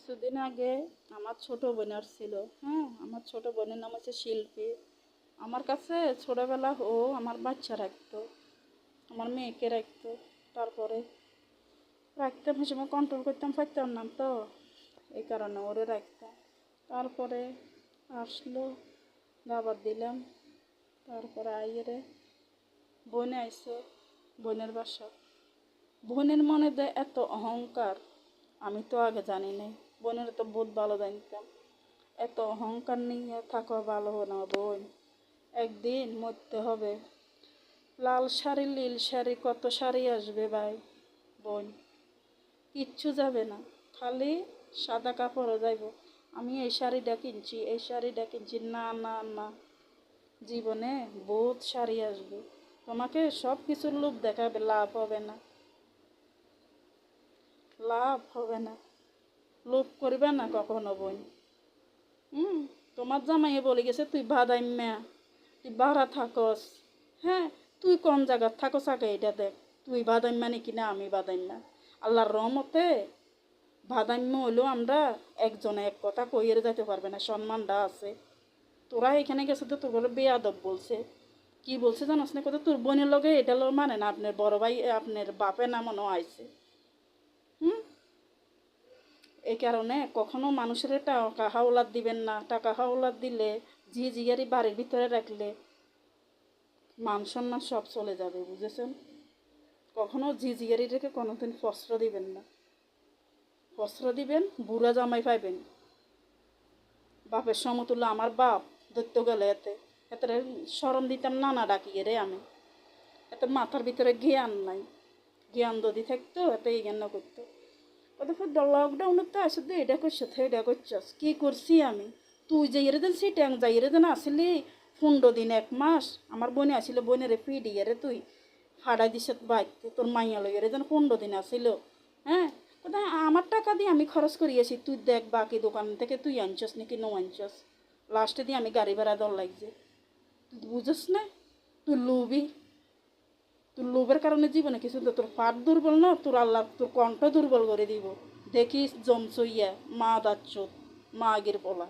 কিছুদিন আগে আমার ছোট বোন ছিল। হ্যাঁ, আমার ছোট বোনের নাম হচ্ছে শিল্পী। আমার কাছে ছোটোবেলা ও আমার বাচ্চা রাখতো, আমার মেয়েকে রাখতো। তারপরে রাখতাম, সে সময় কন্ট্রোল করতাম পারতাম না তো, এই কারণে ওরে রাখতাম। তারপরে আসলো, দাবার দিলাম। তারপরে আইয়েরে বোনে আইসো, বোনের বাসা। বোনের মনে দেয় এত অহংকার, আমি তো আগে জানি নাই। বোনের তো বহুত ভালো জানতাম। এত অহংকার নিয়ে থাকা ভালো না বোন, একদিন মরতে হবে। লাল শাড়ি নীল শাড়ি কত শাড়ি আসবে ভাই বোন, কিচ্ছু যাবে না, খালি সাদা কাপড়ও যাইব। আমি এই শাড়িটা কিনছি, এই শাড়িটা কিনছি, না না না, জীবনে বহুত শাড়ি আসবে। তোমাকে সব কিছুর লোভ দেখাবে, লাভ হবে না, লাভ হবে না। লোভ করবে না কখনো বোন। হুম, তোমার জামাইয়ে বলে গেছে তুই বাদাইম্যা, তুই ভাড়া থাকস। হ্যাঁ, তুই কোন জায়গার থাকস আগে এটা দেখ। তুই বাদাইম্যা নাকি না আমি বাদাইম্যা? আল্লাহর রহমতে বাদাইম্য হইলেও আমরা একজনে এক কথা কইয়ের যাইতে পারবে না, সম্মানটা আছে। তোরা এখানে গেছে তো তোর বলে বেয়াদব বলছে। কি বলছে জানোস না, কথা তোর বোনের লগে এটা মানে না, আপনার বড় ভাই আপনার বাপে না মনে আইছে। হুম, এই কারণে কখনো মানুষের টাকা হাওলাত দিবেন না। টাকা হাওলাত দিলে, জিগারি বাড়ির ভিতরে রাখলে মান সম্মান সব চলে যাবে, বুঝেছেন? কখনো জিগারি রেখে কোনোদিন ফস্ত্র দিবেন না। ফস্ত্র দিবেন বুড়া জামাই পাইবেন। বাপের সমতুল্য আমার বাপ ধরতে গেলে এতে এতে সরম দিতাম না না ডাকিয়ে রে আমি। এত মাথার ভিতরে জ্ঞান নাই, জ্ঞান যদি থাকতো এত এই জ্ঞান করতো। ওদের লকডাউনের তো আসে এটা করছ এটা করছস, কী করছি আমি? তুই যাইরে দেন সিটাং যাইরে দেন আসলি 15 দিন 1 মাস। আমার বোনে আসিল, বোনের পিডিয়ে রে তুই ফাড়াই দিস বাইতে, তোর মাইয়া লইয়ে যেন 15 দিন আসিল। হ্যাঁ, কোথায় আমার টাকা দিয়ে আমি খরচ করিয়েছি, তুই দেখ বাকি দোকান থেকে তুই আনছস নাকি নো আনছস। লাস্টে দিয়ে আমি গাড়ি ভাড়া দর লাগছে। তুই বুঝস না, তুই লুবি। তোর লোভের কারণে জীবনে কিছু তো, তোর পাট দুর্বল না, তোর আল্লাহ তোর কণ্ঠ দুর্বল করে দিব। দেখিস জমছইয়া মা দাচ্ছ, মা আগের পোলা।